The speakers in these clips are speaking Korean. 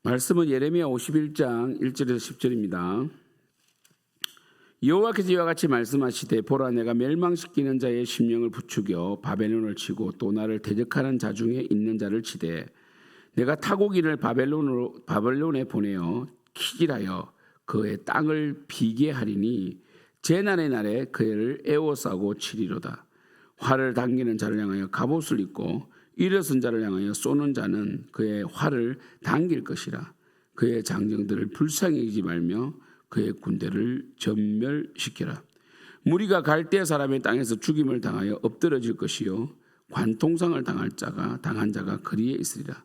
말씀은 예레미야 51장 1절에서 10절입니다. 여호와께서 이와 같이 말씀하시되 보라 내가 멸망시키는 자의 심령을 부추겨 바벨론을 치고 또 나를 대적하는 자 중에 있는 자를 치되 내가 타고기를 바벨론에 보내어 키질하여 그의 땅을 비게 하리니 재난의 날에 그를 애워싸고 치리로다. 활을 당기는 자를 향하여 갑옷을 입고 일어선 자를 향하여 쏘는 자는 그의 활을 당길 것이라. 그의 장정들을 불쌍히 여기지 말며 그의 군대를 전멸시켜라. 무리가 갈대 사람의 땅에서 죽임을 당하여 엎드러질 것이요 관통상을 당한 자가 거리에 있으리라.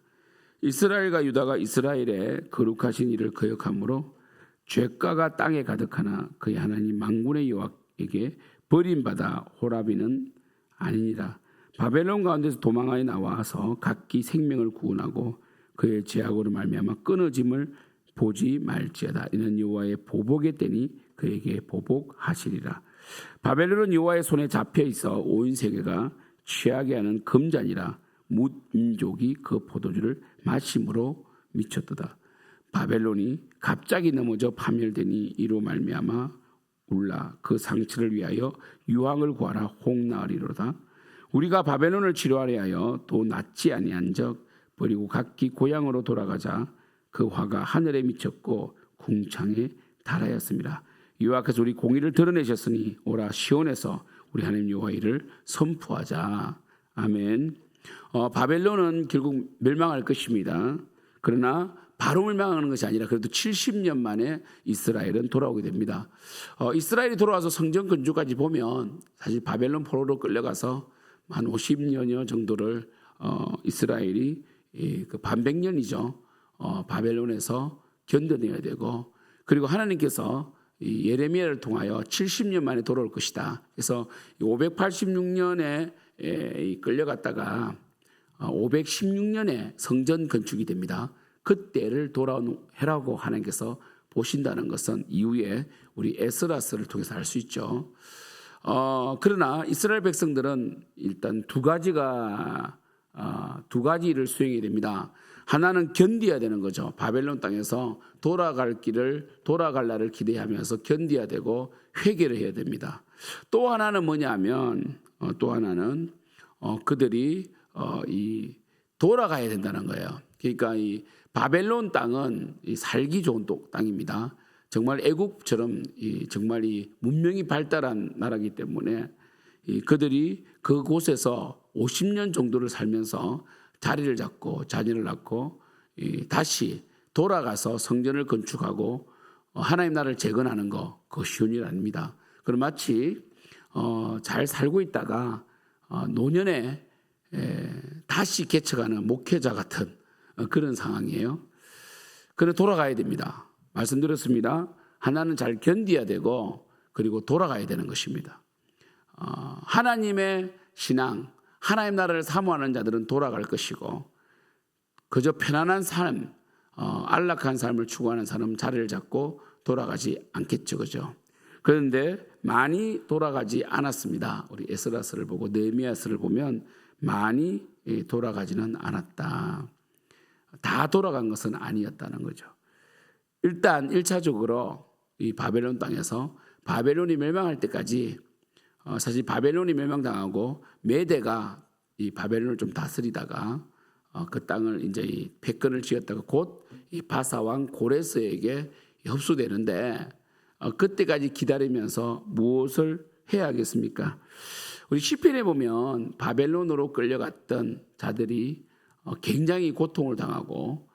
이스라엘과 유다가 이스라엘의 거룩하신 일을 거역함으로 죄가가 땅에 가득하나 그의 하나님 만군의 여호와에게 버림받아 호라비는 아니니라. 바벨론 가운데서 도망하여 나와서 각기 생명을 구원하고 그의 죄악으로 말미암아 끊어짐을 보지 말지어다. 이는 여호와의 보복의 때니 그에게 보복하시리라. 바벨론은 여호와의 손에 잡혀 있어 온 세계가 취하게 하는 금잔이라. 뭇 민족이 그 포도주를 마심으로 미쳤도다. 바벨론이 갑자기 넘어져 파멸되니 이로 말미암아 울라. 그 상처를 위하여 유황을 구하라. 홍나으리로다. 우리가 바벨론을 치료하려 하여 또 낫지 아니한 적 버리고 각기 고향으로 돌아가자. 그 화가 하늘에 미쳤고 궁창에 달하였습니다. 여호와께서 우리 공의를 드러내셨으니 오라 시온에서 우리 하나님 여호와의 일을 선포하자. 아멘. 바벨론은 결국 멸망할 것입니다. 그러나 바로 멸망하는 것이 아니라 그래도 70년 만에 이스라엘은 돌아오게 됩니다. 이스라엘이 돌아와서 성전 건축까지 보면 사실 바벨론 포로로 끌려가서 한 50년여 정도를 이스라엘이 그 반백년이죠. 바벨론에서 견뎌내야 되고 그리고 하나님께서 예레미야를 통하여 70년 만에 돌아올 것이다. 그래서 586년에 끌려갔다가 516년에 성전 건축이 됩니다. 그때를 돌아오라고 하나님께서 보신다는 것은 이후에 우리 에스라스를 통해서 알 수 있죠. 그러나 이스라엘 백성들은 일단 두 가지 일을 수행해야 됩니다. 하나는 견뎌야 되는 거죠. 바벨론 땅에서 돌아갈 날을 기대하면서 견뎌야 되고 회개를 해야 됩니다. 또 하나는 뭐냐면 그들이 돌아가야 된다는 거예요. 그러니까 이 바벨론 땅은 살기 좋은 땅입니다. 정말 애국처럼 정말 이 문명이 발달한 나라이기 때문에 그들이 그곳에서 50년 정도를 살면서 자리를 잡고 자녀를 낳고 다시 돌아가서 성전을 건축하고 하나님 나라를 재건하는 거 그거 쉬운 일 아닙니다. 그럼 마치 잘 살고 있다가 노년에 다시 개척하는 목회자 같은 그런 상황이에요. 그래 돌아가야 됩니다. 말씀드렸습니다. 하나는 잘 견뎌야 되고 그리고 돌아가야 되는 것입니다. 하나님의 신앙, 하나님 나라를 사모하는 자들은 돌아갈 것이고 그저 편안한 삶, 안락한 삶을 추구하는 사람은 자리를 잡고 돌아가지 않겠죠. 그죠? 그런데 많이 돌아가지 않았습니다. 우리 에스라스를 보고 느헤미야서를 보면 많이 돌아가지는 않았다. 다 돌아간 것은 아니었다는 거죠. 일단 1차적으로 이 바벨론 땅에서 바벨론이 멸망할 때까지 사실 바벨론이 멸망당하고 메대가 이 바벨론을 좀 다스리다가 그 땅을 이제 이 패권을 쥐었다가 곧 이 바사왕 고레스에게 흡수되는데 그때까지 기다리면서 무엇을 해야 하겠습니까? 우리 시편에 보면 바벨론으로 끌려갔던 자들이 굉장히 고통을 당하고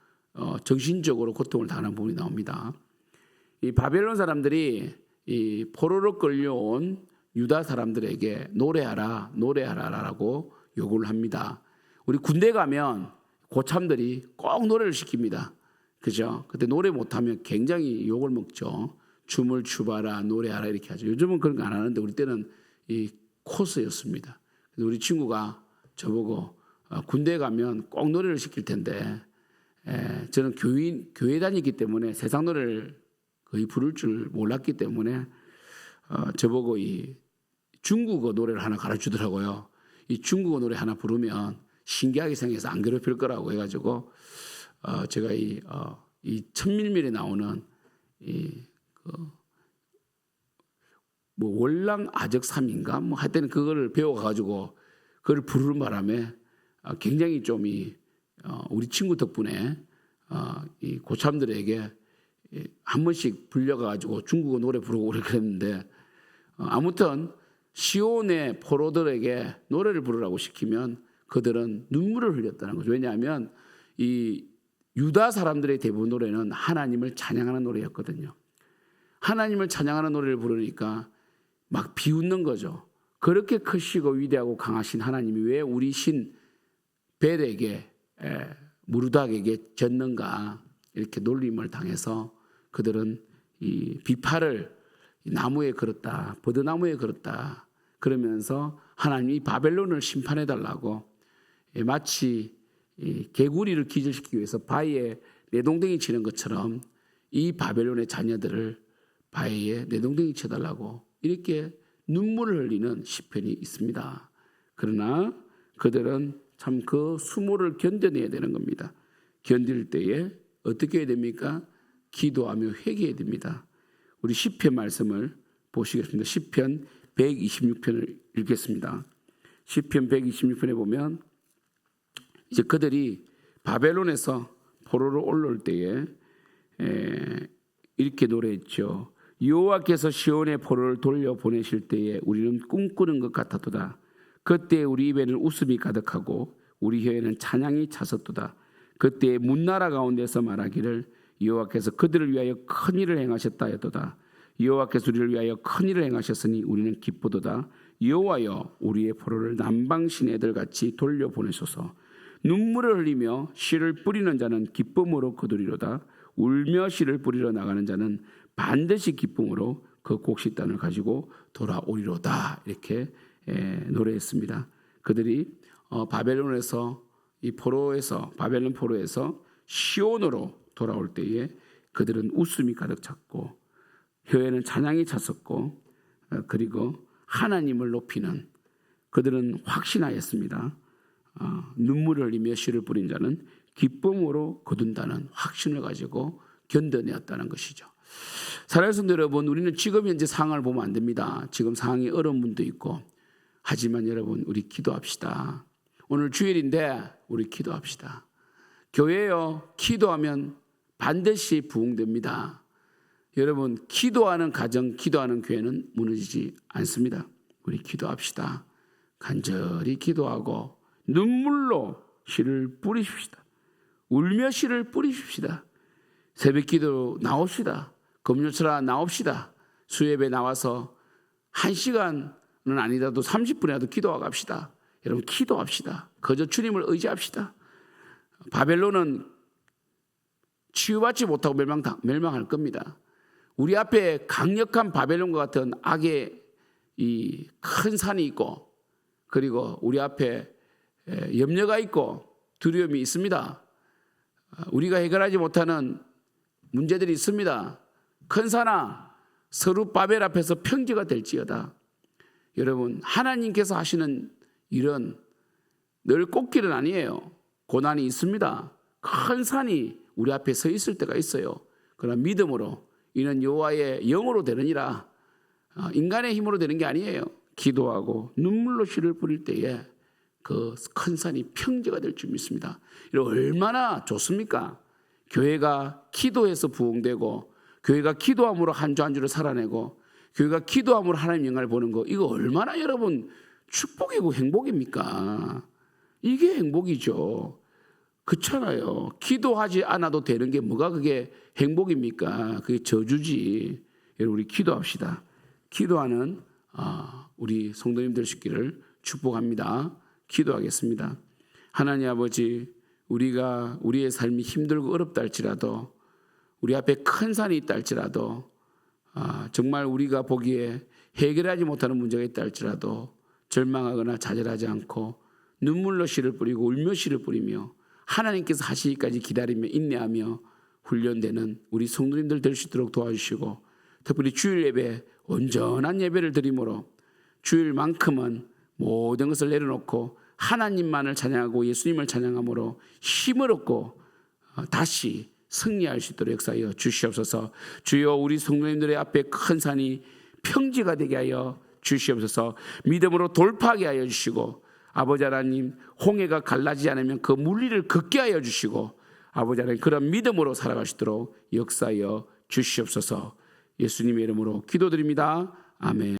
정신적으로 고통을 당하는 부분이 나옵니다. 이 바벨론 사람들이 이 포로로 끌려온 유다 사람들에게 노래하라라고 요구를 합니다. 우리 군대 가면 고참들이 꼭 노래를 시킵니다. 그죠? 그때 노래 못하면 굉장히 욕을 먹죠. 춤을 추봐라, 노래하라 이렇게 하죠. 요즘은 그런 거 안 하는데 우리 때는 이 코스였습니다. 그래서 우리 친구가 저보고 군대 가면 꼭 노래를 시킬 텐데 저는 교회 다니기 때문에 세상 노래를 거의 부를 줄 몰랐기 때문에 저보고 이 중국어 노래를 하나 가르치더라고요. 이 중국어 노래 하나 부르면 신기하게 생겨서 안 괴롭힐 거라고 해가지고 제가 이 이 천밀밀에 나오는 뭐 월랑 아적삼인가 뭐 하여튼 그거를 배워가지고 그걸 부르는 바람에 굉장히 좀 우리 친구 덕분에 이 고참들에게 한 번씩 불려가지고 중국어 노래 부르고 그랬는데 아무튼 시온의 포로들에게 노래를 부르라고 시키면 그들은 눈물을 흘렸다는 거죠. 왜냐하면 이 유다 사람들의 대부분 노래는 하나님을 찬양하는 노래였거든요. 하나님을 찬양하는 노래를 부르니까 막 비웃는 거죠. 그렇게 크시고 위대하고 강하신 하나님이 왜 우리 신 벨에게 무르닥에게 졌는가 이렇게 놀림을 당해서 그들은 이 비파를 나무에 걸었다, 버드나무에 걸었다 그러면서 하나님이 바벨론을 심판해 달라고 마치 개구리를 기절시키기 위해서 바위에 내동댕이 치는 것처럼 이 바벨론의 자녀들을 바위에 내동댕이 쳐달라고 이렇게 눈물을 흘리는 시편이 있습니다. 그러나 그들은 참 그 수모를 견뎌내야 되는 겁니다. 견딜 때에 어떻게 해야 됩니까? 기도하며 회개해야 됩니다. 우리 시편 말씀을 보시겠습니다. 시편 126편을 읽겠습니다. 시편 126편에 보면 이제 그들이 바벨론에서 포로로 올라올 때에 이렇게 노래했죠. 여호와께서 시온의 포로를 돌려보내실 때에 우리는 꿈꾸는 것 같았도다. 그때 우리 입에는 웃음이 가득하고 우리 혀에는 찬양이 차섰도다. 그때 문나라 가운데서 말하기를 여호와께서 그들을 위하여 큰 일을 행하셨다 했도다. 여호와께서 우리를 위하여 큰 일을 행하셨으니 우리는 기쁘도다. 여호와여 우리의 포로를 남방 시내들 같이 돌려보내소서. 눈물을 흘리며 씨를 뿌리는 자는 기쁨으로 거두리로다. 울며 씨를 뿌리러 나가는 자는 반드시 기쁨으로 그 곡식단을 가지고 돌아오리로다. 이렇게 노래했습니다. 그들이 바벨론에서 이 포로에서 바벨론 포로에서 시온으로 돌아올 때에 그들은 웃음이 가득 찼고 혀에는 찬양이 찼었고 그리고 하나님을 높이는 그들은 확신하였습니다. 눈물을 흘리며 씨를 뿌린 자는 기쁨으로 거둔다는 확신을 가지고 견뎌내었다는 것이죠. 사랑하는 성도 여러분, 우리는 지금 현재 상황을 보면 안 됩니다. 지금 상황이 어려운 분도 있고 하지만 여러분 우리 기도합시다. 오늘 주일인데 우리 기도합시다. 교회요 기도하면 반드시 부흥됩니다. 여러분 기도하는 가정, 기도하는 교회는 무너지지 않습니다. 우리 기도합시다. 간절히 기도하고 눈물로 씨를 뿌리십시다. 울며 씨를 뿌리십시다. 새벽 기도 나옵시다. 금요철아 나옵시다. 수예배 나와서 1시간은 아니라도 30분이라도 기도하고 갑시다. 여러분 기도합시다. 거저 주님을 의지합시다. 바벨론은 치유받지 못하고 멸망할 겁니다. 우리 앞에 강력한 바벨론과 같은 악의 이 큰 산이 있고 그리고 우리 앞에 염려가 있고 두려움이 있습니다. 우리가 해결하지 못하는 문제들이 있습니다. 큰 산아 서룻바벨 앞에서 평지가 될지어다. 여러분 하나님께서 하시는 일은 늘 꽃길은 아니에요. 고난이 있습니다. 큰 산이 우리 앞에 서 있을 때가 있어요. 그러나 믿음으로 이는 여호와의 영으로 되느니라. 인간의 힘으로 되는 게 아니에요. 기도하고 눈물로 씨를 뿌릴 때에 그 큰 산이 평지가 될 줄 믿습니다. 얼마나 좋습니까? 교회가 기도해서 부흥되고 교회가 기도함으로 한 주 한 주를 살아내고 교회가 기도함으로 하나님 영광을 보는 거 이거 얼마나 여러분 축복이고 행복입니까? 이게 행복이죠. 그렇잖아요. 기도하지 않아도 되는 게 뭐가 그게 행복입니까? 그게 저주지. 여러분 우리 기도합시다. 기도하는 우리 성도님들 되시기를 축복합니다. 기도하겠습니다. 하나님 아버지 우리가 우리의 삶이 힘들고 어렵다 할지라도 우리 앞에 큰 산이 있다 할지라도 정말 우리가 보기에 해결하지 못하는 문제가 있다 할지라도 절망하거나 좌절하지 않고 눈물로 씨를 뿌리고 울며 씨를 뿌리며 하나님께서 하시기까지 기다리며 인내하며 훈련되는 우리 성도님들 될 수 있도록 도와주시고 특별히 주일 예배 온전한 예배를 드림으로 주일만큼은 모든 것을 내려놓고 하나님만을 찬양하고 예수님을 찬양함으로 힘을 얻고 다시 승리할 수 있도록 역사하여 주시옵소서. 주여, 우리 성도님들의 앞에 큰 산이 평지가 되게 하여 주시옵소서. 믿음으로 돌파하게 하여 주시고, 아버지 하나님, 홍해가 갈라지지 않으면 그 물리를 걷게 하여 주시고, 아버지 하나님, 그런 믿음으로 살아갈 수 있도록 역사하여 주시옵소서. 예수님의 이름으로 기도드립니다. 아멘.